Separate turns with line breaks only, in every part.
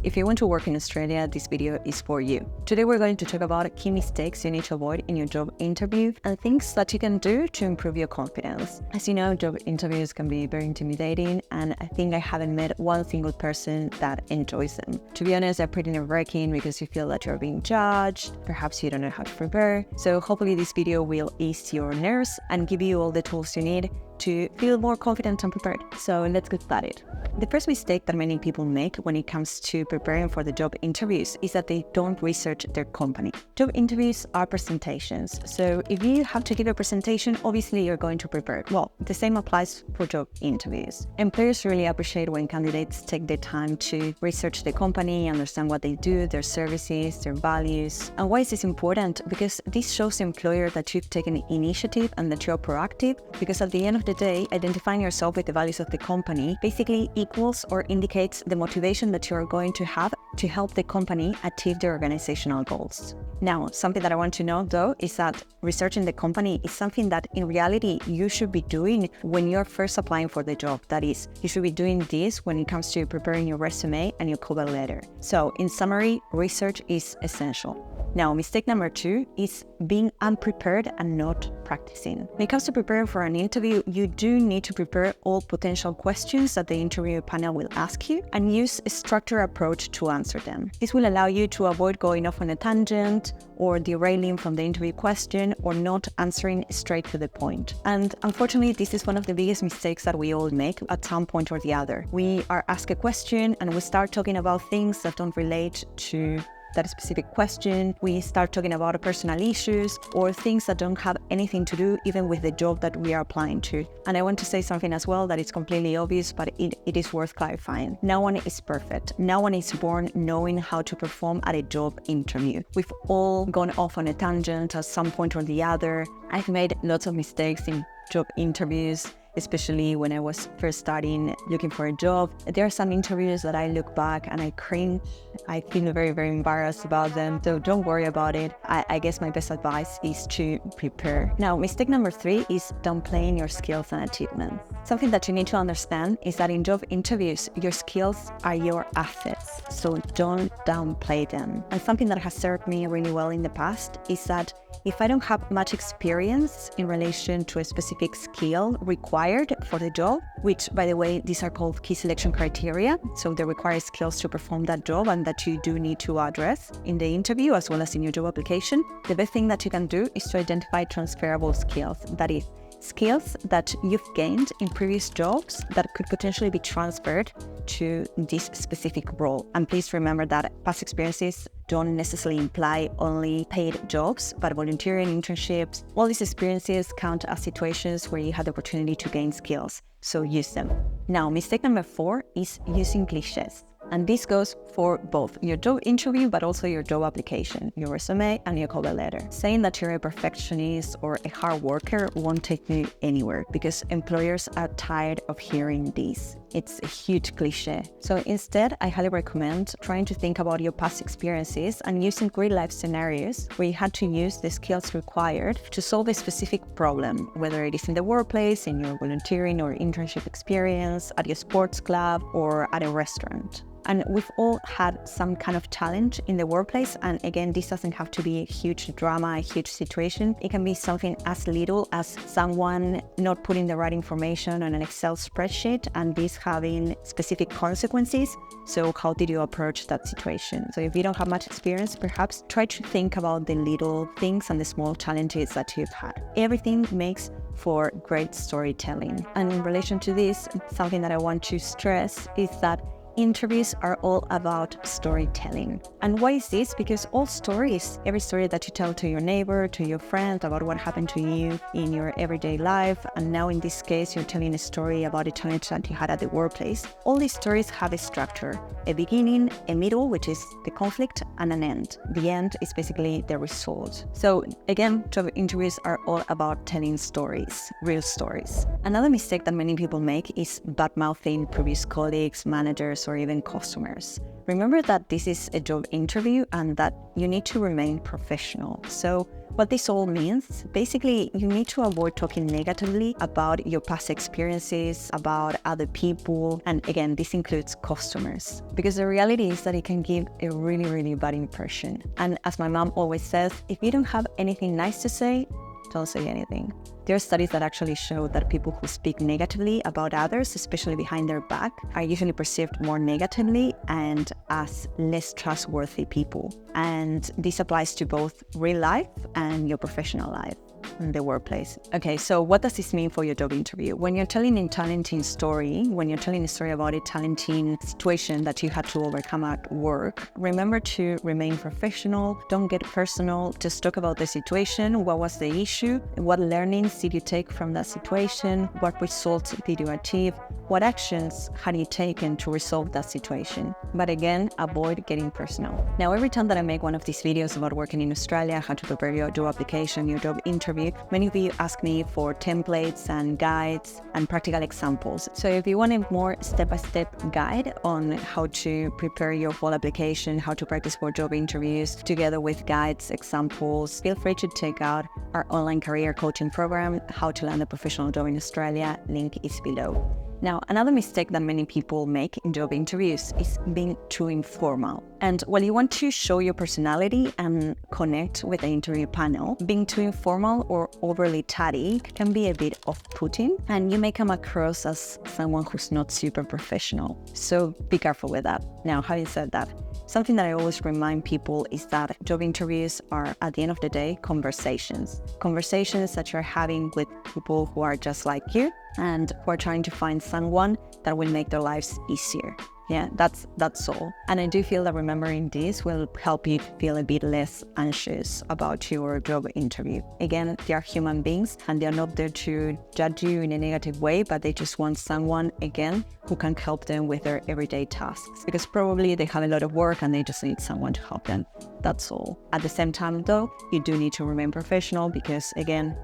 If you want to work in Australia, this video is for you. Today we're going to talk about key mistakes you need to avoid in your job interview and things that you can do to improve your confidence. As you know, job interviews can be very intimidating, and I think I haven't met one single person that enjoys them. To be honest, they're pretty nerve-wracking because you feel that you're being judged, perhaps you don't know how to prepare. So hopefully this video will ease your nerves and give you all the tools you need to feel more confident and prepared. So let's get started. The first mistake that many people make when it comes to preparing for the job interviews is that they don't research their company. Job interviews are presentations. So if you have to give a presentation, obviously you're going to prepare. Well, the same applies for job interviews. Employers really appreciate when candidates take the time to research the company, understand what they do, their services, their values. And why is this important? Because this shows the employer that you've taken initiative and that you're proactive, because at the end of the day, identifying yourself with the values of the company basically equals or indicates the motivation that you're going to have to help the company achieve their organizational goals. Now, something that I want to know though is that researching the company is something that in reality you should be doing when you're first applying for the job. That is, you should be doing this when it comes to preparing your resume and your cover letter. So in summary, research is essential. Now, mistake number 2 is being unprepared and not practicing. When it comes to preparing for an interview, you do need to prepare all potential questions that the interview panel will ask you and use a structured approach to answer them. This will allow you to avoid going off on a tangent or derailing from the interview question or not answering straight to the point. And unfortunately, this is one of the biggest mistakes that we all make at some point or the other. We are asked a question and we start talking about things that don't relate to that specific question. We start talking about personal issues or things that don't have anything to do even with the job that we are applying to. And I want to say something as well that is completely obvious, but it is worth clarifying. No one is perfect. No one is born knowing how to perform at a job interview. We've all gone off on a tangent at some point or the other. I've made lots of mistakes in job interviews, especially when I was first starting looking for a job. There are some interviews that I look back and I cringe. I feel very, very embarrassed about them. So don't worry about it. I guess my best advice is to prepare. Now, mistake number 3 is downplaying your skills and achievements. Something that you need to understand is that in job interviews, your skills are your assets. So don't downplay them. And something that has served me really well in the past is that if I don't have much experience in relation to a specific skill required for the job, which by the way, these are called key selection criteria. So they require skills to perform that job and that you do need to address in the interview as well as in your job application. The best thing that you can do is to identify transferable skills. That is, skills that you've gained in previous jobs that could potentially be transferred to this specific role. And please remember that past experiences don't necessarily imply only paid jobs, but volunteering, internships, all these experiences count as situations where you had the opportunity to gain skills. So use them. Now, mistake number 4 is using cliches. And this goes for both your job interview, but also your job application, your resume and your cover letter. Saying that you're a perfectionist or a hard worker won't take you anywhere because employers are tired of hearing this. It's a huge cliche. So instead, I highly recommend trying to think about your past experiences and using real life scenarios where you had to use the skills required to solve a specific problem, whether it is in the workplace, in your volunteering or internship experience, at your sports club, or at a restaurant. And we've all had some kind of challenge in the workplace. And again, this doesn't have to be a huge drama, a huge situation. It can be something as little as someone not putting the right information on an Excel spreadsheet and this having specific consequences. So how did you approach that situation? So if you don't have much experience, perhaps try to think about the little things and the small challenges that you've had. Everything makes for great storytelling. And in relation to this, something that I want to stress is that interviews are all about storytelling. And why is this? Because all stories, every story that you tell to your neighbor, to your friend about what happened to you in your everyday life, and now in this case, you're telling a story about a challenge that you had at the workplace, all these stories have a structure, a beginning, a middle, which is the conflict, and an end. The end is basically the result. So again, job interviews are all about telling stories, real stories. Another mistake that many people make is bad-mouthing previous colleagues, managers, or even customers. Remember that this is a job interview and that you need to remain professional. So what this all means, basically, you need to avoid talking negatively about your past experiences, about other people. And again, this includes customers, because the reality is that it can give a really, really bad impression. And as my mom always says, if you don't have anything nice to say, don't say anything. There are studies that actually show that people who speak negatively about others, especially behind their back, are usually perceived more negatively and as less trustworthy people. And this applies to both real life and your professional life in the workplace. Okay, so what does this mean for your job interview? When you're telling a challenging story, when you're telling a story about a challenging situation that you had to overcome at work, remember to remain professional. Don't get personal. Just talk about the situation. What was the issue? What learnings did you take from that situation? What results did you achieve? What actions had you taken to resolve that situation? But again, avoid getting personal. Now, every time that I make one of these videos about working in Australia, how to prepare your job application, your job interview, many of you ask me for templates and guides and practical examples. So if you want a more step-by-step guide on how to prepare your whole application, how to practice for job interviews, together with guides, examples, feel free to check out our online career coaching program, How to Land a Professional Job in Australia. Link is below. Now, another mistake that many people make in job interviews is being too informal. And while you want to show your personality and connect with the interview panel, being too informal or overly chatty can be a bit off-putting, and you may come across as someone who's not super professional. So be careful with that. Now, having said that, something that I always remind people is that job interviews are, at the end of the day, conversations. Conversations that you're having with people who are just like you and who are trying to find someone that will make their lives easier. Yeah, that's all. And I do feel that remembering this will help you feel a bit less anxious about your job interview. Again, they are human beings and they're not there to judge you in a negative way, but they just want someone, again, who can help them with their everyday tasks. Because probably they have a lot of work and they just need someone to help them. That's all. At the same time, though, you do need to remain professional because, again,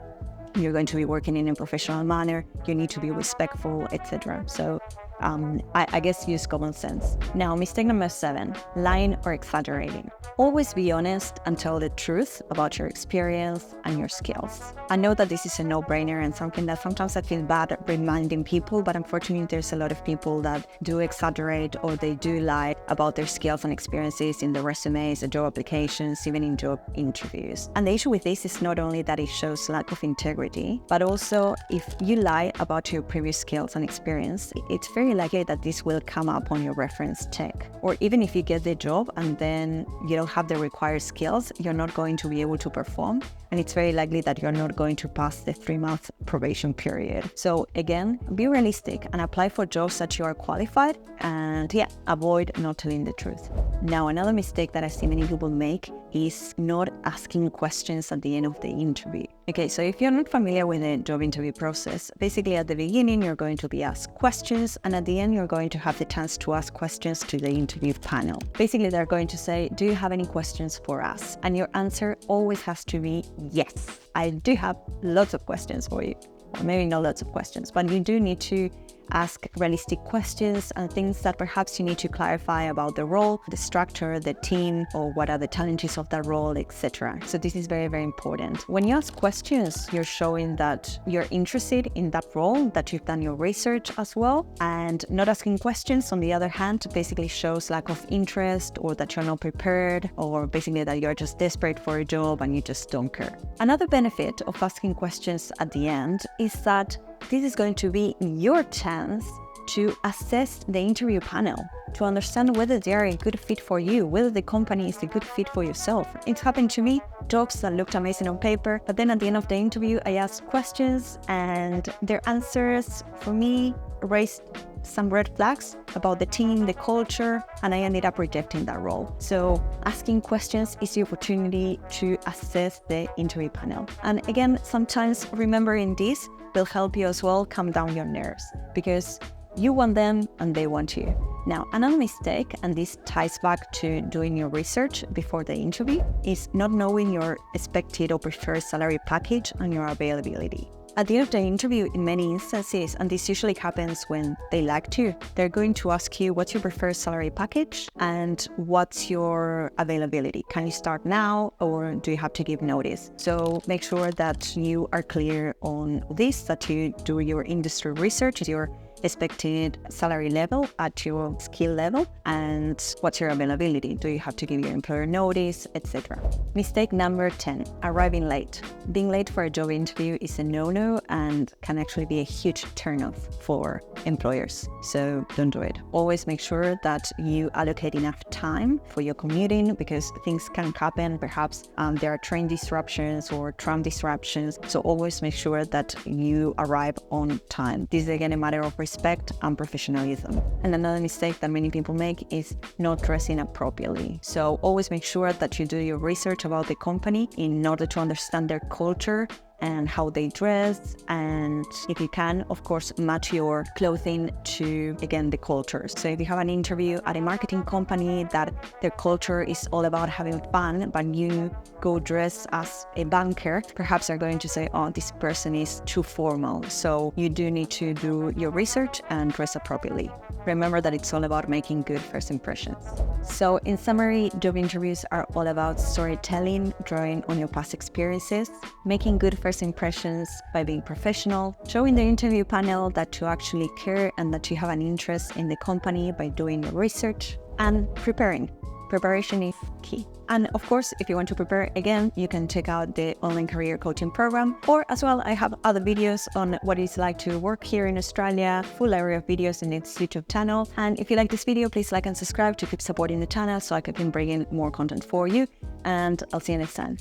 you're going to be working in a professional manner. You need to be respectful, etc. So I guess use common sense. Now, mistake number 7, lying or exaggerating. Always be honest and tell the truth about your experience and your skills. I know that this is a no-brainer and something that sometimes I feel bad reminding people, but unfortunately there's a lot of people that do exaggerate or they do lie about their skills and experiences in the resumes, the job applications, even in job interviews. And the issue with this is not only that it shows lack of integrity, but also if you lie about your previous skills and experience, it's very likely that this will come up on your reference check. Or even if you get the job and then you don't have the required skills, you're not going to be able to perform. And it's very likely that you're not going to pass the 3-month probation period. So again, be realistic and apply for jobs that you are qualified and avoid not telling the truth. Now, another mistake that I see many people make is not asking questions at the end of the interview. Okay, so if you're not familiar with the job interview process, basically at the beginning, you're going to be asked questions, and at the end, you're going to have the chance to ask questions to the interview panel. Basically, they're going to say, do you have any questions for us? And your answer always has to be yes. I do have lots of questions for you. Or maybe not lots of questions, but you do need to ask realistic questions and things that perhaps you need to clarify about the role, the structure, the team, or what are the challenges of that role, etc. So this is very, very important. When you ask questions, you're showing that you're interested in that role, that you've done your research as well. And not asking questions, on the other hand, basically shows lack of interest or that you're not prepared, or basically that you're just desperate for a job and you just don't care. Another benefit of asking questions at the end is that this is going to be your chance to assess the interview panel, to understand whether they are a good fit for you, whether the company is a good fit for yourself. It's happened to me, jobs that looked amazing on paper, but then at the end of the interview, I asked questions and their answers for me raised some red flags about the team, the culture, and I ended up rejecting that role. So asking questions is the opportunity to assess the interview panel. And again, sometimes remembering this will help you as well calm down your nerves because you want them and they want you. Now, another mistake, and this ties back to doing your research before the interview, is not knowing your expected or preferred salary package and your availability. At the end of the interview, in many instances, and this usually happens when they liked you, they're going to ask you what's your preferred salary package and what's your availability. Can you start now or do you have to give notice? So make sure that you are clear on this, that you do your industry research, your expected salary level at your skill level, and what's your availability. Do you have to give your employer notice, etc. Mistake number 10, arriving late. Being late for a job interview is a no-no and can actually be a huge turnoff for employers. So don't do it. Always make sure that you allocate enough time for your commuting, because things can happen. Perhaps there are train disruptions or tram disruptions. So always make sure that you arrive on time. This is again a matter of respect and professionalism. And another mistake that many people make is not dressing appropriately. So always make sure that you do your research about the company in order to understand their culture and how they dress, and if you can, of course, match your clothing to, again, the cultures. So if you have an interview at a marketing company that their culture is all about having fun, but you go dress as a banker, perhaps they're going to say, oh, this person is too formal. So you do need to do your research and dress appropriately. Remember that it's all about making good first impressions. So in summary, job interviews are all about storytelling, drawing on your past experiences, making good first impressions by being professional, showing the interview panel that you actually care and that you have an interest in the company by doing your research, and preparing. Preparation is key. And of course, if you want to prepare, again, you can check out the online career coaching program, or as well, I have other videos on what it's like to work here in Australia, full array of videos in this YouTube channel. And if you like this video, please like and subscribe to keep supporting the channel so I can bring in more content for you. And I'll see you next time.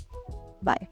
Bye.